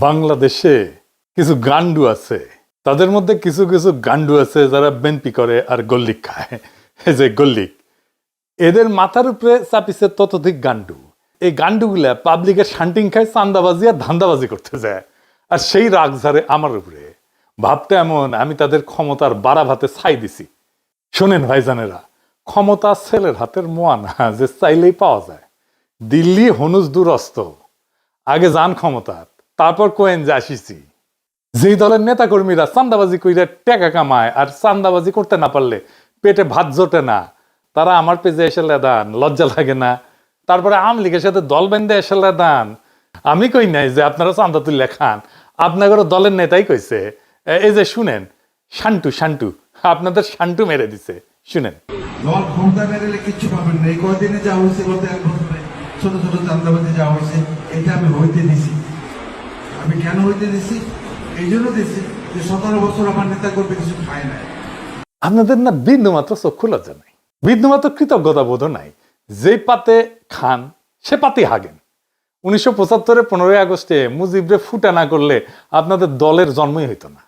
বাংলাদেশে কিছু গান্ডু আছে, তাদের মধ্যে কিছু কিছু গান্ডু আছে যারা বেনপি করে আর গল্লিক খায়। এই যে গল্লিক, এদের মাথার উপরে চাপিছে ততোধিক গান্ডু। এই গান্ডুগুলা পাবলিকের শান্টিং খায়, চান্দাবাজি আর ধান্দাবাজি করতে যায়, আর সেই রাগ ঝাড়ে আমার উপরে। ভাবতে এমন আমি তাদের ক্ষমতার বাড়া ভাতে ছাই দিছি। শোনেন ভাইজানেরা, ক্ষমতা ছেলের হাতের মোয়া না যে চাইলেই পাওয়া যায়। দিল্লি হনুজ দুরস্ত, আগে যান ক্ষমতার, তারপর কোয়েন যে আসিছি। যেই দলের নেতা কর্মীরা চান্দাবাজি কইরা টাকা কামায় আর চান্দাবাজি করতে না পারলে পেটে ভাত জোটে না, তারা আমার পেজে এসে লেদান, লজ্জা লাগে না? তারপরে আওয়ামী লীগের সাথে দল বেঁধে এসে লেদান। আমি কই নাই যে আপনারা চান্দা তুলে খান, আপনাদের দলের নেতাই কইছে। এই যে শুনেন, শান্টু শান্টু আপনাদের শান্টু মেরে দিছে, শুনেন। দল ক্ষমতা মেরেলে কিচ্ছু পাবেন না। এই কয়দিনে যা হয়েছে, গত এক বছরে ছোট ছোট চান্দাবাজি যা হয়েছে, এটা আমি হইতে দিছি। আমি কেন হইতে দিছি? এই জন্য দিছি যে 17 বছর আমার নেতা করবে কিছু খায় নাই। আপনাদের না বিন্দু মাত্র চক্ষু লজ্জা নাই, বিন্দু মাত্র কৃতজ্ঞতা বোধ নাই। যে পাতে খান সে পাতে হাগেন। 1975 15ই আগস্টে মুজিবরে ফুটা না করলে আপনাদের দলের জন্মই হইতো না।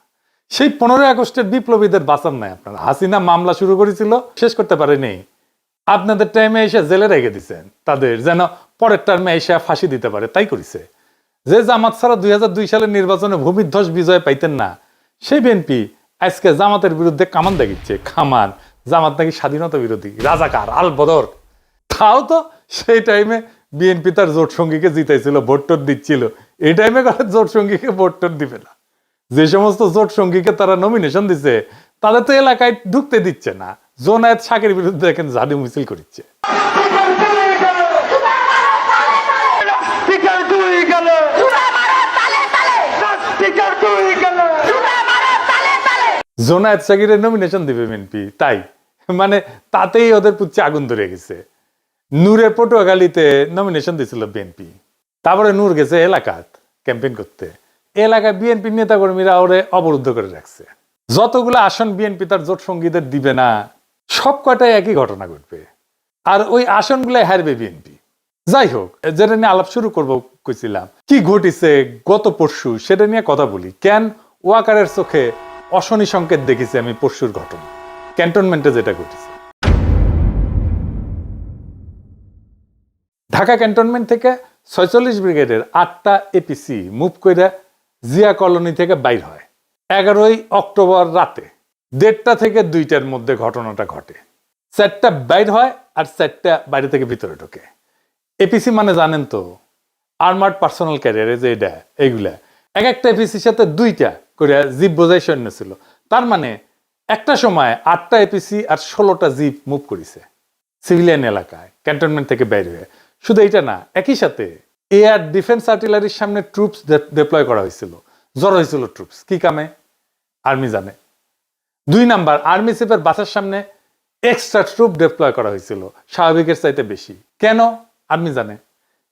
সেই 15ই আগস্টের বিপ্লবীদের বাঁচান নাই আপনারা। হাসিনা মামলা শুরু করেছিল, শেষ করতে পারেনি। আপনাদের টাইমে এসে জেলে রেখে দিচ্ছেন তাদের, যেন পরের টার্মে এসে ফাঁসি দিতে পারে, তাই করেছে। যে জামাত ছাড়া 2002 সালের নির্বাচনে ভূমিধ্বস বিজয় পাইতেন না, সেই বিএনপি আজকে জামাতের বিরুদ্ধে কামান দেখিচ্ছে। খামান জামাত নাকি স্বাধীনতা বিরোধী, রাজাকার, আল বদর। তাও তো সেই টাইমে বিএনপি তার জোট সঙ্গীকে জিতাইছিল, ভোট টোট দিচ্ছিল। এই টাইমে জোট সঙ্গীকে ভোট টোট দিবে না। যে সমস্ত জোট সঙ্গীকে তারা নমিনেশন দিচ্ছে, তাদের তো এলাকায় ঢুকতে দিচ্ছে না। জোনায়েত শাকের বিরুদ্ধে দেখেন ঝাড়ু মিছিল করছে। জোনায়েত শাকিরের নমিনেশন দিবে বিএনপি, তাই মানে তাতেই ওদের পুচ্ছে আগুন ধরে গেছে। নূরের পটুয়াখালীতে নমিনেশন দিয়েছিল বিএনপি, তারপরে নূর গেছে এলাকাত ক্যাম্পেইন করতে। এলাকায় বিএনপি নেতা কর্মীরা ওরে অবরুদ্ধ করে রাখছে। যতগুলো আসন বিএনপি তার জোট সঙ্গীদের দিবে না, সব কটাই একই ঘটনা ঘটবে, আর ওই আসনগুলাই হারবে বিএনপি। যাই হোক, যেটা নিয়ে আলাপ শুরু করবো কইছিলাম, কি ঘটিছে গত পরশু সেটা নিয়ে কথা বলি। কেন ওয়াকারের চোখে অশনি সংকেত দেখেছি আমি পরশুর ঘটনা, ক্যান্টনমেন্টে যেটা ঘটেছে। ঢাকা ক্যান্টনমেন্ট থেকে 46 ব্রিগেডের 8টা এপিসি মুভ করে জিয়া কলোনি থেকে বাইর হয় 11ই অক্টোবর রাতে 1:30 থেকে 2টার মধ্যে ঘটনাটা ঘটে। 4টা বাইর হয় আর 4টা বাইরে থেকে ভিতরে ঢোকে। এপিসি মানে জানেন তো, আর্মার্ড পার্সোনাল ক্যারিয়ারে, যে এটা এইগুলা এক একটা এপিসির সাথে 2টা করে জিপ বোঝাই সৈন্য ছিল। তার মানে একটা সময় 8টা এপিসি আর 16টা জিপ মুভ করেছে সিভিলিয়ান এলাকায় ক্যান্টনমেন্ট থেকে বাইরে হয়ে। শুধু এটা না, একই সাথে এয়ার ডিফেন্স আর্টিলারির সামনে ট্রুপস ডিপ্লয় করা হয়েছিল। জড়ো হয়েছিল ট্রুপস, কি কামে আর্মি জানে। 2 নাম্বার, আর্মি চিফের বাসার সামনে এক্সট্রা ট্রুপ ডিপ্লয় করা হয়েছিল, স্বাভাবিকের চাইতে বেশি। কেন আর্মি জানে।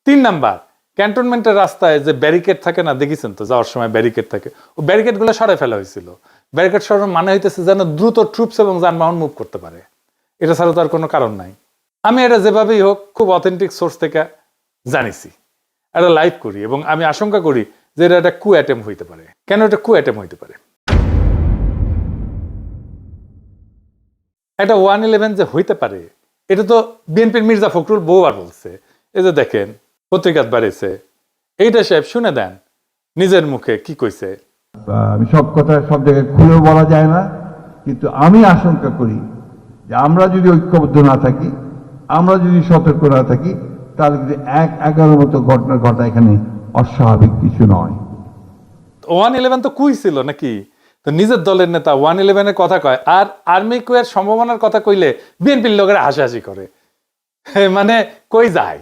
3 নাম্বার, ক্যান্টনমেন্টের রাস্তায় যে ব্যারিকেড থাকে না, দেখেছেন তো যাওয়ার সময় ব্যারিকেড থাকে, ও ব্যারিকেড গুলো সরাই ফেলা হয়েছিল। ব্যারিকেড সরানোর মানে হইতেছে যেন দ্রুত ট্রুপস এবং যানবাহন মুভ করতে পারে। এটা ছাড়া তো আর কোনো কারণ নাই। আমি এটা যেভাবেই হোক খুব অথেন্টিক সোর্স থেকে জানিছি, এটা লাইভ করি, এবং আমি আশঙ্কা করি যে এটা একটা কু অ্যাটেম্প হইতে পারে। কেন এটা কু অ্যাটেম্প হইতে পারে? একটা 111 যে হইতে পারে, এটা তো বিএনপির মির্জা ফখরুল বহুবার বলছে। এই যে দেখেন পত্রিকাত বাড়িছে, এইটা সাহেব শুনে দেন নিজের মুখে কি কইছে। আমি সব কথা সব জায়গায় খুলেও বলা যায় না, কিন্তু আমি আশঙ্কা করি যে আমরা যদি ঐক্যবদ্ধ না থাকি, আমরা যদি সতর্ক না থাকি, তাহলে কিন্তু 1-11 মতো ঘটনা ঘটা এখানে অস্বাভাবিক কিছু নয়। 111 তো কুই ছিল নাকি? তো নিজের দলের নেতা 111-এর কথা কয়, আর আর্মি কুয়ের সম্ভাবনার কথা কইলে বিএনপির লোকেরা হাসাহাসি করে। মানে কই যায়।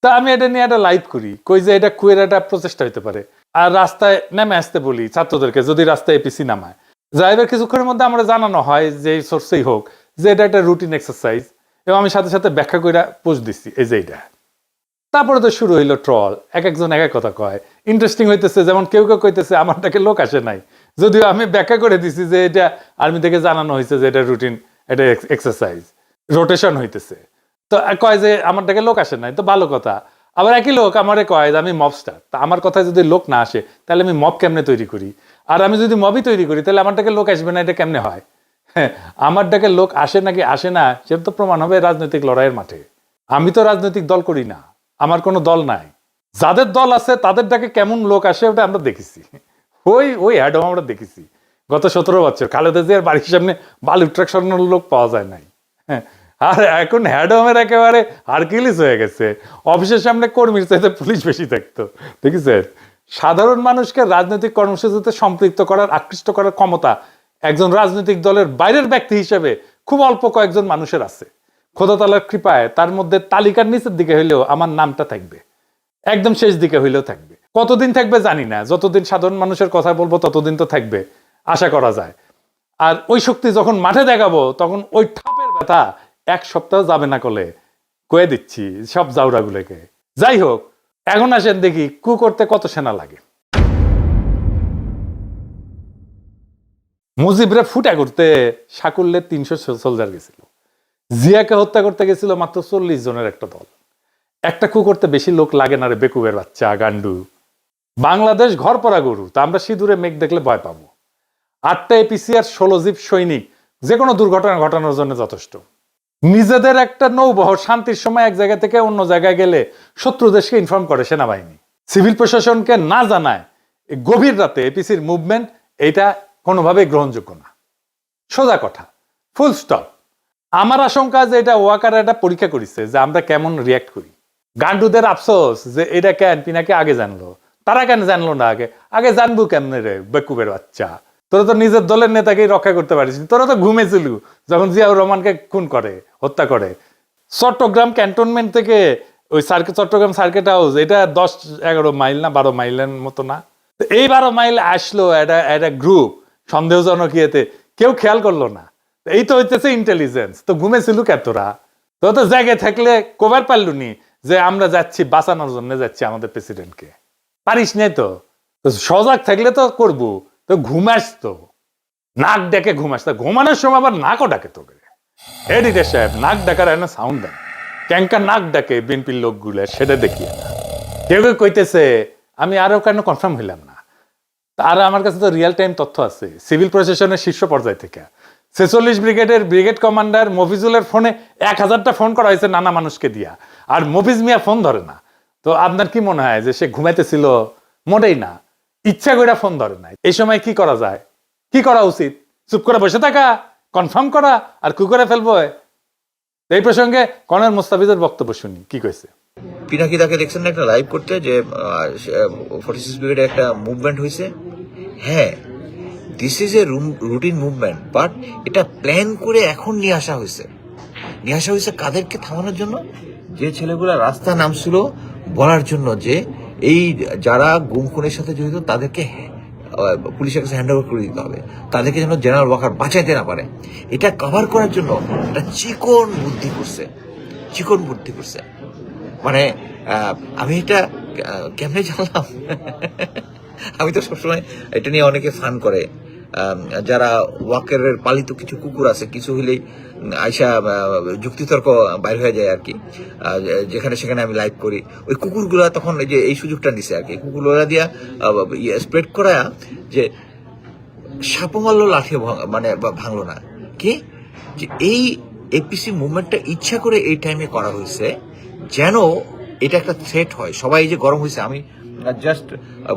তা আমি এটা নিয়ে একটা লাইভ করি, কই যে এটা কুয়ের একটা প্রচেষ্টা হইতে পারে। আর রাস্তায় নেমে আসতে বলি ছাত্রদেরকে, যদি রাস্তায় এপিসি নামায়। যাইবার কিছুক্ষণের মধ্যে আমরা জানানো হয় যে সোর্সেই হোক যে এটা একটা রুটিন এক্সারসাইজ, এবং আমি সাথে সাথে ব্যাখ্যা করে পোস্ট দিচ্ছি এই যে এটা। তারপরে তো শুরু হইলো ট্রল, এক একজন এক এক কথা কয়। ইন্টারেস্টিং হইতেছে, যেমন কেউ কেউ কইতেছে আমারটাকে লোক আসে নাই, যদিও আমি ব্যাখ্যা করে দিছি যে এটা আর্মি থেকে জানানো হয়েছে যে এটা রুটিন, এটা এক্সারসাইজ, রোটেশন হইতেছে। তো কয় যে আমারটাকে লোক আসে নাই, তো ভালো কথা। আবার একই লোক আমারে কয় যে আমি মবস্টার, তা আমার কথায় যদি লোক না আসে তাহলে আমি মব কেমনে তৈরি করি, আর আমি যদি মবই তৈরি করি তাহলে আমার ডাকে লোক আসবে না, এটা কেমনে হয়? হ্যাঁ, আমার ডাকে লোক আসে নাকি আসে না সেটা তো প্রমাণ হবে রাজনৈতিক লড়াইয়ের মাঠে। আমি তো রাজনৈতিক দল করি না, আমার কোনো দল নাই। যাদের দল আছে তাদের ডাকে কেমন লোক আসে ওটা আমরা দেখেছি, ওই অ্যাডম আমরা দেখেছি গত 17 বছর। খালেদা জিয়ার বাড়ির সামনে বালু ট্রাক সরানোর লোক পাওয়া যায় নাই। হ্যাঁ, আর এখন হ্যাডমের একেবারে হারকিলিস হয়ে গেছে, অফিসের সামনে কর্মীর চাইতে পুলিশ বেশি থাকতো। দেখেছেন, সাধারণ মানুষকে রাজনৈতিক কর্মসূচিতে সম্পৃক্ত করার, আকৃষ্ট করার ক্ষমতা একজন রাজনৈতিক দলের বাইরের ব্যক্তি হিসেবে খুব অল্প কয়েকজন মানুষের আছে। খোদা তাআলার কৃপায় তার মধ্যে তালিকার নিচের দিকে হইলেও আমার নামটা থাকবে, একদম শেষ দিকে হইলেও থাকবে। কতদিন থাকবে জানি না, যতদিন সাধারণ মানুষের কথা বলবো ততদিন তো থাকবে আশা করা যায়। আর ওই শক্তি যখন মাঠে দেখাবো তখন ওই ঠাপের ব্যথা 1 সপ্তাহ যাবে না, কলে কয়ে দিচ্ছি সব জাউরাগুলোকে। যাই হোক, এখন আসেন দেখি কু করতে কত সেনা লাগে। মুজিবরে ফুটা করতে সাকুল্যে 300 সোলজার গেছিল, জিয়াকে হত্যা করতে গেছিল মাত্র 40 জনের একটা দল। একটা কু করতে বেশি লোক লাগে না রে বেকুবের বাচ্চা গান্ডু। বাংলাদেশ ঘর পড়া গরু, তা আমরা সিঁদুরে মেঘ দেখলে ভয় পাবো। 8টা এপিসি আর 16 জিপ সৈনিক যে কোনো দুর্ঘটনা ঘটানোর জন্য যথেষ্ট। নিজেদের একটা নৌবহর শান্তির সময় এক জায়গা থেকে অন্য জায়গায় গেলে শত্রু দেশকে ইনফর্ম করে সেনাবাহিনী, সিভিল প্রশাসনকে না জানায় গভীর রাতে এপিসির মুভমেন্ট, এটা কোনোভাবেই গ্রহণযোগ্য না। সোজা কথা, ফুল স্টপ। আমার আশঙ্কা যে এটা ওয়াকার একটা পরীক্ষা করেছে যে আমরা কেমন রিয়াক্ট করি। গান্ডুদের আফসোস যে এটা কেন পিনাকে আগে জানলো, তারা কেন জানলো না আগে? আগে জানবো কেমনে রে বেকুবের বাচ্চা, তোরা তো নিজের দলের নেতাকেই রক্ষা করতে পারিস, তোরা তো ঘুমেছিল যখন জিয়াউর রহমানকে খুন করে, হত্যা করে। চট্টগ্রাম ক্যান্টনমেন্ট থেকে ওই চট্টগ্রাম সার্কিট হাউস, এটা 10-11 মাইল না 12 মাইলের মতো না? এই 12 মাইল আসলো একটা গ্রুপ সন্দেহজনক ইয়েতে, কেউ খেয়াল করলো না। এই তো হইতেছে ইন্টেলিজেন্স। তো ঘুমেছিল কে তোরা? তো তো জায়গায় থাকলে কবার পারলুনি যে আমরা যাচ্ছি বাঁচানোর জন্য, যাচ্ছি আমাদের প্রেসিডেন্টকে? পারিস নাই তো। সজাগ থাকলে তো করবো। তো ঘুমাস তো, নাক ডেকে ঘুমাস, তা ঘুমানোর সময় আবার নাকও ডাকে তোকে। এডিটর সাহেব, নাক ডাকার একটা সাউন্ড দেন, ক্যাঙ্কা নাক ডাকে বিএনপির লোকগুলো, সেটা দেখিয়ে না। কেউ কেউ কইতেছে, আমি আরো কেন কনফার্ম হইলাম না, আর আমার কাছে তো রিয়েল টাইম তথ্য আছে সিভিল প্রশাসনের শীর্ষ পর্যায় থেকে। 46 ব্রিগেডের ব্রিগেড কমান্ডার মফিজুলের ফোনে 1000টা ফোন করা হয়েছে নানা মানুষকে দিয়া, আর মফিজ মিয়া ফোন ধরে না। তো আপনার কি মনে হয় যে সে ঘুমাইতেছিল? মোটেই না, ইচ্ছা করে ফোন ধরে নাই। এই সময় কি করা যায়, কি করা উচিত? চুপ করে বসে থাকা, কনফার্ম করা, আর কি করে ফেলবো? এই প্রসঙ্গে কর্নেল মুস্তাফিজের বক্তব্য শুনি, কি কইছে। পিনাকি তাকে দেখছেন না একটা লাইভ করতে, যে 46 ব্রিগেডে একটা মুভমেন্ট হয়েছে। হ্যাঁ, this is a routine movement, but এটা প্ল্যান করে এখন নিয়ে আসা হয়েছে। কাদেরকে থামানোর জন্য? যে ছেলেগুলা রাস্তা নামছিল বলার জন্য যে এই যারা গুম খুনের সাথে জড়িত তাদেরকে পুলিশের কাছে হ্যান্ড ওভার করে দিতে হবে, তাদেরকে যেন জেনারেল ওয়াকার বাঁচাইতে না পারে। এটা কভার করার জন্য একটা চিকন বুদ্ধি করছে। মানে আমি এটা কেমনে জানলাম? আমি তো সবসময় এটা নিয়ে অনেকে ফান করে, যারা ওয়াকারের পালিত কিছু কুকুর আছে, কিছু হইলেই আইসা যুক্তিতর্ক বাইর হয়ে যায় আর কি, যেখানে সেখানে আমি লাইভ করি। ওই কুকুরগুলা তখন এই যে এই সুযোগটা নিছে আর কি, কুকুরগুলা দিয়া স্প্রেড করা যে সাপও মারলো লাঠি মানে ভাঙলো না, কি যে এই এপিসি মুভমেন্টটা ইচ্ছা করে এই টাইমে করা হয়েছে যেন এটা একটা থ্রেট হয়। সবাই যে গরম হয়েছে, আমি জাস্ট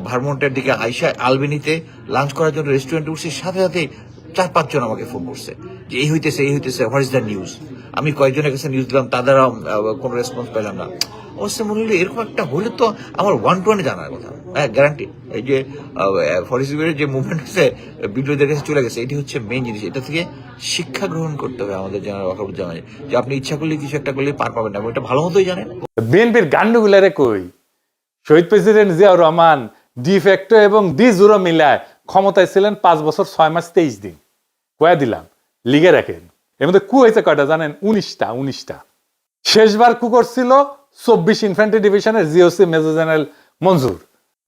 ভারমন্টের দিকে আইসা আলবেনিতে লাঞ্চ করার জন্য রেস্টুরেন্টে উঠছি, সাথে সাথে 4-5 জন আমাকে ফোন করছে যে এই হইতেছে, হোয়াট ইজ দ্য নিউজ। আমি কয়েকজনের কাছে নিউজ দিলাম, তাদেরও কোনো রেসপন্স পেলাম না। অবশ্যই মনে হলো এরকম একটা হলে তো আমার 1-to-1 জানার কথা। হ্যাঁ, গ্যারান্টি। এই যে 46 ব্রিগেডের যে মুভমেন্ট হচ্ছে বিদ্রোহীদের কাছে চলে গেছে, এটি হচ্ছে মেইন জিনিস। এটা থেকে শিক্ষা গ্রহণ করতে হবে আমাদের জেনারেল ওয়াকারুজ্জামান, যে আপনি ইচ্ছা করলে কিছু একটা করলে পার পাবেন না, এটা ভালো মতোই জানেন। বিএনপির গান্ডুগুলারে কই, শহীদ প্রেসিডেন্ট জিয়াউর রহমান ডিফ্যাক্টো এবং ডি জুরো মিলায় ক্ষমতায় ছিলেন 5 বছর 6 মাস 23 দিন। কয়া দিলাম, লিগে রাখেন। এর মধ্যে কু হয়েছে কয়টা জানেন? 19টা। শেষবার কু করছিল 24 ইনফ্যান্ট্রি ডিভিশনের জিওসি মেজর জেনারেল মঞ্জুর,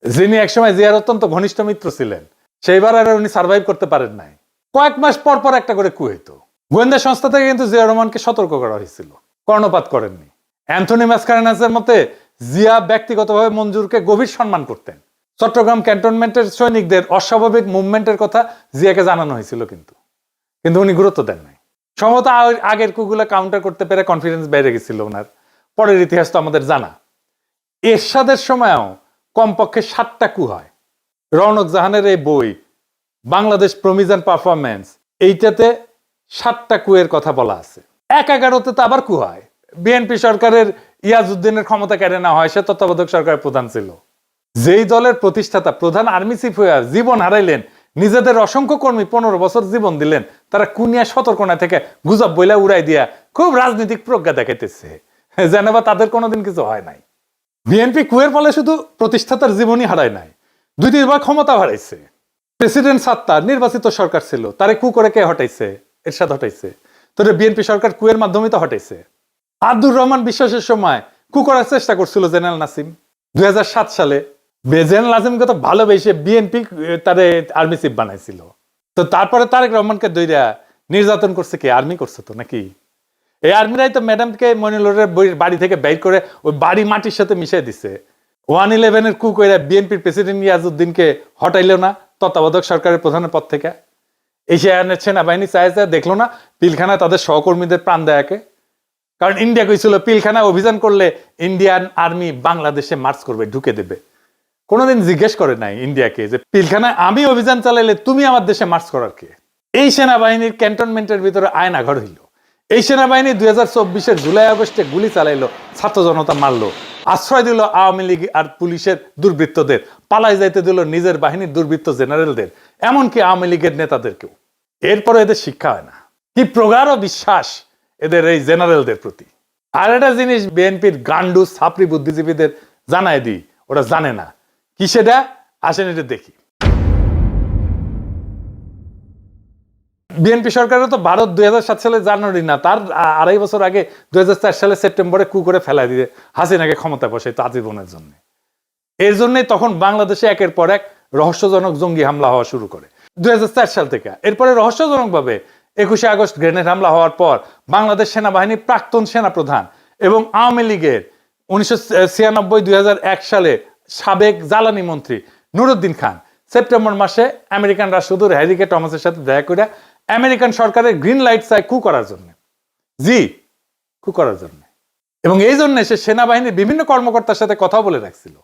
যিনি একসময় জিয়ার অত্যন্ত ঘনিষ্ঠ মিত্র ছিলেন। সেইবার আর উনি সার্ভাইভ করতে পারেন নাই। কয়েক মাস পর পর একটা করে কু হইতো। গোয়েন্দা সংস্থা থেকে কিন্তু জিয়াউর রহমানকে সতর্ক করা হয়েছিল, কর্ণপাত করেননি। অ্যান্থনি মাসকারেনাসের মতে জিয়া ব্যক্তিগতভাবে মঞ্জুরকে গভীর সম্মান করতেন। চট্টগ্রাম ক্যান্টনমেন্টের সৈনিকদের অস্বাভাবিক মুভমেন্টের কথা জিয়াকে জানানো হয়েছিল, কিন্তু উনি গুরুত্ব দেন নাই। সম্ভবত আগের কুগুলা কাউন্টার করতে পেরে কনফিডেন্স বেড়ে গেছিল ওনার। পরের ইতিহাস তো আমাদের জানা। এরশাদের সময়ও কমপক্ষে 7টা কু হয়। রওনক জাহানের এই বই বাংলাদেশ প্রমিস অ্যান্ড পারফরমেন্স, এইটাতে 7টা কুয়ের কথা বলা আছে। 11-তে তো আবার কু হয়। বিএনপি সরকারের ইয়াজউদ্দিনের ক্ষমতা কেড়ে নেওয়া হয়, সে তত্ত্বাবধায়ক সরকারের প্রধান ছিল। যেই দলের প্রতিষ্ঠাতা প্রধান আর্মি চিফ হয়ে জীবন হারাইলেন, নিজেদের অসংখ্য কর্মী 15 বছর জীবন দিলেন, তারা কুনিয়া সতর্কনা থেকে গুজব বইলা উড়াই দিয়া খুব রাজনৈতিক প্রজ্ঞা দেখাইতেছে, যেন বা তাদের কোনোদিন কিছু হয় নাই। বিএনপি কুয়ের ফলে শুধু প্রতিষ্ঠাতার জীবনই হারায় নাই, 2-3 বার ক্ষমতা হারাইছে। প্রেসিডেন্ট সাত্তার নির্বাচিত সরকার ছিল, তারে কু করে কে হটাইছে? এরশাদ হটাইছে। তোরে বিএনপি সরকার কুয়ের মাধ্যমে তো হটাইছে। আব্দুর রহমান বিশ্বাসের সময় কু করার চেষ্টা করছিল জেনারেল নাসিম। 2007 সালে জেনারেল নাসিমকে তো ভালোবেসে বিএনপি তারে আর্মি চিফ বানাইছিল। তো তারপরে তারেক রহমানকে দইরা নির্যাতন করছে কে? আর্মি করছে তো নাকি? এই আর্মিরাই তো ম্যাডামকে মনিলরের বাড়ি থেকে বের করে ওই বাড়ি মাটির সাথে মিশিয়ে দিছে। 111-এর কু করে বিএনপির প্রেসিডেন্ট ইয়াজউদ্দিনকে হটাইলো না তত্ত্বাবধায়ক সরকারের প্রধানের পদ থেকে। এই সেনাবাহিনী চাইছে, দেখলো না পিলখানায় তাদের সহকর্মীদের প্রাণ দেয়াকে? কারণ ইন্ডিয়া কইছিল পিলখানায় অভিযান করলে ইন্ডিয়ান আর্মি বাংলাদেশে মার্চ করবে, ঢুকে দেবে। কোনোদিন জিজ্ঞেস করে নাই ইন্ডিয়াকে যে পিলখানায় আমি অভিযান চালাইলে তুমি আমার দেশে মার্চ করার কে? এই সেনাবাহিনীর ক্যান্টনমেন্টের ভিতরে আয়নাঘর হইল। এই সেনাবাহিনী 2024-এর জুলাই-আগস্টে গুলি চালাইলো, ছাত্র জনতা মারলো, আশ্রয় দিল আওয়ামী লীগ আর পুলিশের দুর্বৃত্তদের, পালাই যাইতে দিল নিজের বাহিনীর দুর্বৃত্ত জেনারেলদের, এমনকি আওয়ামী লীগের নেতাদেরকেও। এরপরে এদের শিক্ষা হয় না। কি প্রগাঢ় বিশ্বাস এদের এই জেনারেলদের প্রতি। আর একটা জিনিস বিএনপির গান্ডু ছাপরি বুদ্ধিজীবীদের জানায় দিই, ওরা জানে না কি সেটা। আসেন এটা দেখি। বিএনপি সরকারের তো ভারত 2007 সালে জানুয়ারি না, তার 2.5 বছর আগে 2004 সালে সেপ্টেম্বরে কু করে ফেলা দিয়ে হাসিনাকে ক্ষমতা বসাইতো আজীবনের জন্য। এর জন্যই তখন বাংলাদেশে একের পর এক রহস্যজনক জঙ্গি হামলা হওয়া শুরু করে 2004 সাল থেকে। এরপরে রহস্যজনকভাবে 21শে আগস্ট গ্রেনেড হামলা হওয়ার পর বাংলাদেশ সেনাবাহিনীর প্রাক্তন সেনাপ্রধান এবং আওয়ামী লীগের 1996-2001 সালে সাবেক জ্বালানি মন্ত্রী নুরুদ্দিন খান সেপ্টেম্বর মাসে আমেরিকান রাষ্ট্রদূত হ্যারি কে টমাসের সাথে দেখা করে আমেরিকান সরকারের গ্রিন লাইট চায় কু করার জন্য। কু করার জন্য। এবং এই জন্য সে সেনাবাহিনীর বিভিন্ন কর্মকর্তার সাথে কথা বলে রাখছিল।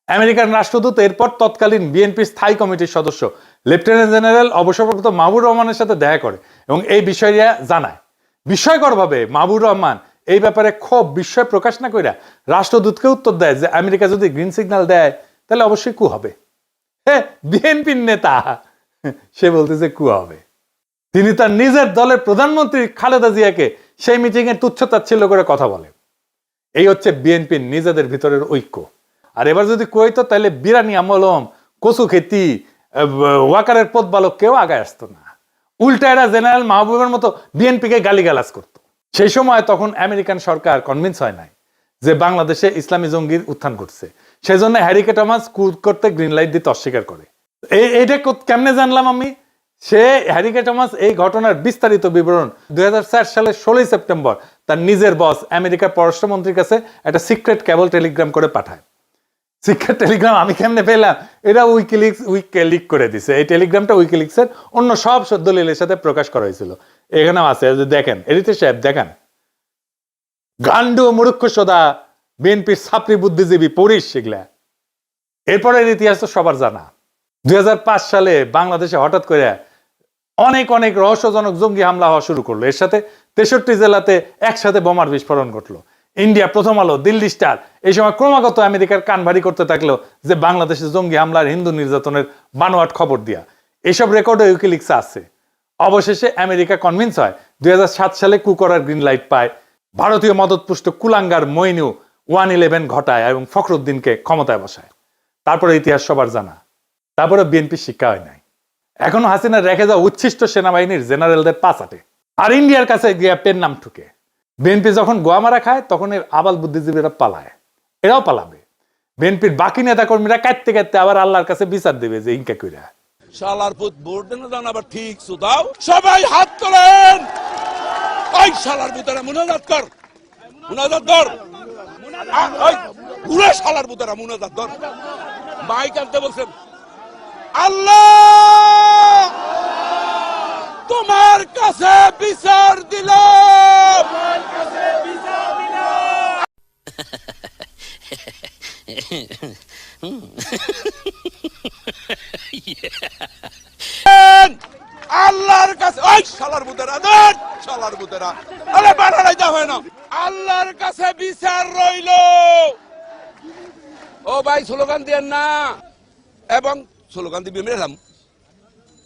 আমেরিকান রাষ্ট্রদূত এরপর তৎকালীন বিএনপি স্থায়ী কমিটির সদস্য লেফটেন্যান্ট জেনারেল অবসরপ্রাপ্ত মাহবুর রহমানের সাথে দেখা করে এবং এই বিষয়টা জানায়। বিস্ময়করভাবে মাহবুর রহমান এই ব্যাপারে খুব বিস্ময় প্রকাশ না কইরা রাষ্ট্রদূতকে উত্তর দেয় যে আমেরিকা যদি গ্রিন সিগন্যাল দেয় তাহলে অবশ্যই কু হবে। হ্যাঁ, বিএনপির নেতা সে বলতেছে কু হবে। তিনি তার নিজের দলের প্রধানমন্ত্রী খালেদা জিয়াকে সেই মিটিং এ তুচ্ছতাচ্ছিল্য করে কথা বলেন। এই হচ্ছে বিএনপির নিজেদের ভিতরের ঐক্য। আর এবার যদি কইতো তাহলে বিরানি আমলম, কচু খেতি, ওয়াকারের পথবালক কেউ আগায় আসতো না। উল্টা এরা জেনারেল মাহবুবের মতো বিএনপিকে গালিগালাজ করত। সেই সময় তখন আমেরিকান সরকার কনভিন্স হয় নাই যে বাংলাদেশে ইসলামী জঙ্গির উত্থান ঘটছে। সেই জন্য হ্যারি কে টমাস কু করতে গ্রিন লাইট দিতে অস্বীকার করে। এইটা কেমনে জানলাম আমি? সে হ্যারি কে টমাস এই ঘটনার বিস্তারিত বিবরণ 2004 সালের 16 সেপ্টেম্বর তার নিজের বস আমেরিকার পররাষ্ট্রমন্ত্রীর কাছে একটা সিক্রেট কেবল টেলিগ্রাম করে পাঠায়। সিক্রেট টেলিগ্রাম আমি কেমনে পেলাম? এটা উইকিলিক করে দিছে। এই টেলিগ্রামটা উইকিলিক্সের অন্য সব দলিলের সাথে প্রকাশ করা হয়েছিল। এখানেও আছে, দেখেন এডিটর সাহেব দেখেন। গান্ডু মূর্খ সদা বিএনপির ছাত্রী বুদ্ধিজীবী পড়িস সেগুলা। এরপরের ইতিহাস তো সবার জানা। 2005 সালে বাংলাদেশে হঠাৎ করে অনেক রহস্যজনক জঙ্গি হামলা হওয়া শুরু করলো। এর সাথে 63 জেলাতে একসাথে বোমার বিস্ফোরণ ঘটলো। ইন্ডিয়া, প্রথম আলো, দিল্লি স্টার এই সময় ক্রমাগত আমেরিকার কান ভারী করতে থাকলো যে বাংলাদেশে জঙ্গি হামলার, হিন্দু নির্যাতনের বানোয়াট খবর দিয়া। এইসব রেকর্ডে উইকিলিক্সে আছে। অবশেষে আমেরিকা কনভিন্স হয়। 2007 সালে কু করার গ্রিন লাইট পায়। ভারতীয় মদতপুষ্ট কুলাঙ্গার মইনু 111 ঘটায় এবং ফখরুদ্দিনকে ক্ষমতায় বসায়। তারপরে ইতিহাস সবার জানা। তারপরে বিএনপি শিক্ষা হয় নাই। এখনো হাসিনা রেখে যাওয়া উচ্ছিষ্ট সেনাবাহিনীর জেনারেলদের পাচাটে আর ইন্ডিয়ার কাছে গিয়া পেন নাম ঠুকে। বিএনপি যখন গোয়া মারা খায় তখন এর আবাল বুদ্ধিজীবীরা পালায়, এরাও পালাবে। বিএনপির বাকি নেতা কর্মীরা কাটতে কাটতে আবার আল্লাহর কাছে বিচার দেবে যে ইনকা কইরা শালার পুত ভোট দেন না আবার ঠিক সুদাও। সবাই হাত তোলেন। ওই শালার পুতরা মুনাজাত কর, মুনাজাত কর। ওই পুরো শালার বুতারা মুনাজাত ধর মাইক আনতে বলছেন আল্লাহ তোমার কাছে বিচার দিলাম আল্লাহর কাছে ওই শালার বুতেরা ধর শালার বুতেরা আরে বাড়াই দা হয় না আল্লাহর কাছে বিচার রইল ও ভাই স্লোগান দেন না এবং স্লোগান দিবি মেরাম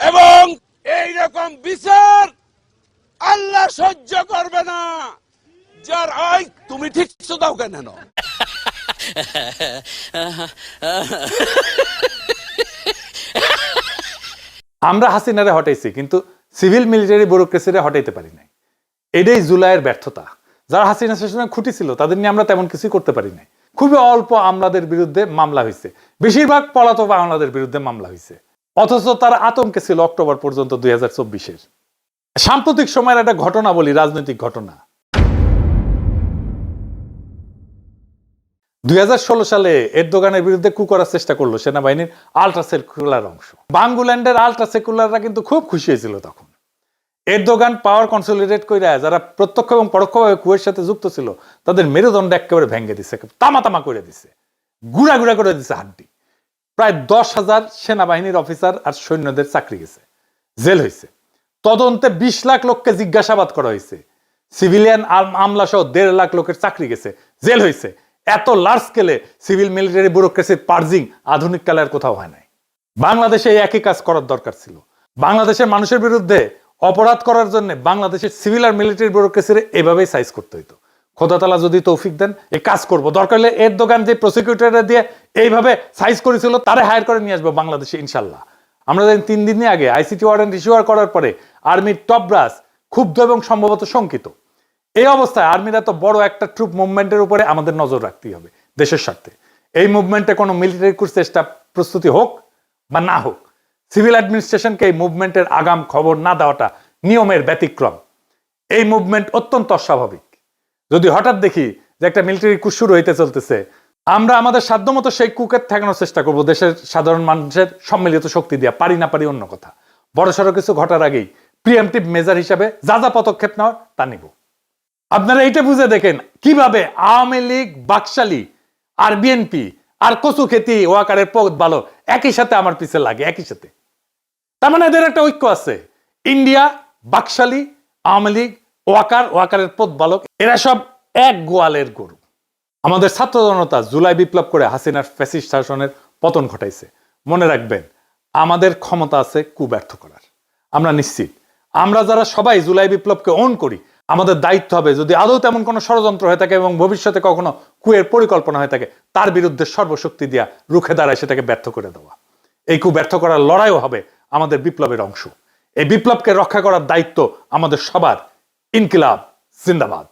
এবং এই রকম বিচার আল্লাহ সহ্য করবে না যার ওই তুমি ঠিক দাও কেন আমরা হাসিনারে হটাইছি কিন্তু সিভিল মিলিটারি ব্যুরোক্রেসিরে হটাইতে পারি নাই। এটাই জুলাইয়ের ব্যর্থতা। যারা হাসিনা শাসনে খুঁটি ছিল তাদের নিয়ে আমরা তেমন কিছুই করতে পারি নাই। খুবই অল্প আমলাদের বিরুদ্ধে মামলা হয়েছে, বেশিরভাগ পলাতক আমলাদের বিরুদ্ধে মামলা হয়েছে, অথচ তারা আতঙ্কে ছিল অক্টোবর পর্যন্ত 2024-এর। সাম্প্রতিক সময়ের একটা ঘটনা বলি, রাজনৈতিক ঘটনা। 2016 সালে এরদোগানের বিরুদ্ধে কু করার চেষ্টা করলো সেনাবাহিনীর আলট্রা সেকুলার অংশ। বাঙ্গুল্যান্ডের আলট্রা সেকুলাররা কিন্তু খুব খুশি হয়েছিল তখন। এরদোগান পাওয়ার কনসলিডেট করে যারা প্রত্যক্ষ এবং পরোক্ষভাবে কুয়ের সাথে যুক্ত ছিল তাদের মেরুদণ্ড একেবারে ভেঙে দিছে, তামা তামা করে দিছে, গুড়া গুড়া করে দিছে হাড্ডি। প্রায় 10,000 সেনাবাহিনীর অফিসার আর সৈন্যদের চাকরি গেছে, জেল হয়েছে। তদন্তে 20 লাখ লোককে জিজ্ঞাসাবাদ করা হয়েছে, সিভিলিয়ান আমলা সহ 1.5 লাখ লোকের চাকরি গেছে, জেল হয়েছে। এত লার্জ স্কেলে সিভিল মিলিটারি ব্যুরোক্রেসির পার্জিং আধুনিক কালে আর কোথাও হয় নাই। বাংলাদেশে একই কাজ করার দরকার ছিল। বাংলাদেশের মানুষের বিরুদ্ধে অপরাধ করার জন্য বাংলাদেশের সিভিল আর মিলিটারি ব্যুরোক্রেসির এভাবেই সাইজ করতে হইতো। খোদা তাআলা যদি তৌফিক দেন এই কাজ করব, দরকার হলে এরদোগান যে প্রসিকিউটররা দিয়ে এইভাবে সাইজ করেছিল তারে হায়ার করে নিয়ে আসবো বাংলাদেশে ইনশাল্লাহ। আমরা জানি 3 দিন আগে আইসিটি ওয়ারেন্ট ইস্যু করার পরে আর্মির টপ ব্রাস ক্ষুব্ধ এবং সম্ভবত শঙ্কিত। এই অবস্থায় আর্মির এত বড় একটা ট্রুপ মুভমেন্টের উপরে আমাদের নজর রাখতেই হবে দেশের স্বার্থে। এই মুভমেন্টে কোনো মিলিটারি কুর চেষ্টা প্রস্তুতি হোক বা না হোক, সিভিল অ্যাডমিনিস্ট্রেশনকে এই মুভমেন্টের আগাম খবর না দেওয়াটা নিয়মের ব্যতিক্রম। এই মুভমেন্ট অত্যন্ত অস্বাভাবিক। যদি হঠাৎ দেখি যে একটা মিলিটারি কু শুরু হইতে চলতেছে, আমরা আমাদের সাধ্যমতো সেই কুকে ঠেকানোর চেষ্টা করব দেশের সাধারণ মানুষের সম্মিলিত শক্তি দিয়া। পারি না পারি অন্য কথা, বড়সড় কিছু ঘটার আগেই প্রিএমটিভ মেজার হিসাবে যা যা পদক্ষেপ নেওয়ার তা নিব। আপনারা এইটা বুঝে দেখেন কিভাবে আওয়ামী লীগ, বাকশালী আর বিএনপি আর কচু খেতি ওয়াকারের পদ ভালো একই সাথে আমার পিছে লাগে, একই সাথে। তার মানে এদের একটা ঐক্য আছে। ইন্ডিয়া, বাকশালী, আওয়ামী লীগ, ওয়াকারের পদ বালক, এরা সব এক গোয়ালের গরু। আমাদের ছাত্র জনতা জুলাই বিপ্লব করে হাসিনার ফ্যাসিস্ট শাসনের পতন ঘটাইছে। মনে রাখবেন, আমাদের ক্ষমতা আছে কু ব্যর্থ করার। আমরা নিশ্চিত আমরা যারা সবাই জুলাই বিপ্লবকে অন করি, আমাদের দায়িত্ব হবে যদি আদৌ তেমন কোনো ষড়যন্ত্র হয়ে থাকে এবং ভবিষ্যতে কখনো কুয়ের পরিকল্পনা হয়ে থাকে তার বিরুদ্ধে সর্বশক্তি দিয়া রুখে দাঁড়ায় সেটাকে ব্যর্থ করে দেওয়া। এই কু ব্যর্থ করার লড়াইও হবে আমাদের বিপ্লবের অংশ। এই বিপ্লবকে রক্ষা করার দায়িত্ব আমাদের সবার। ইনকিলাব জিন্দাবাদ।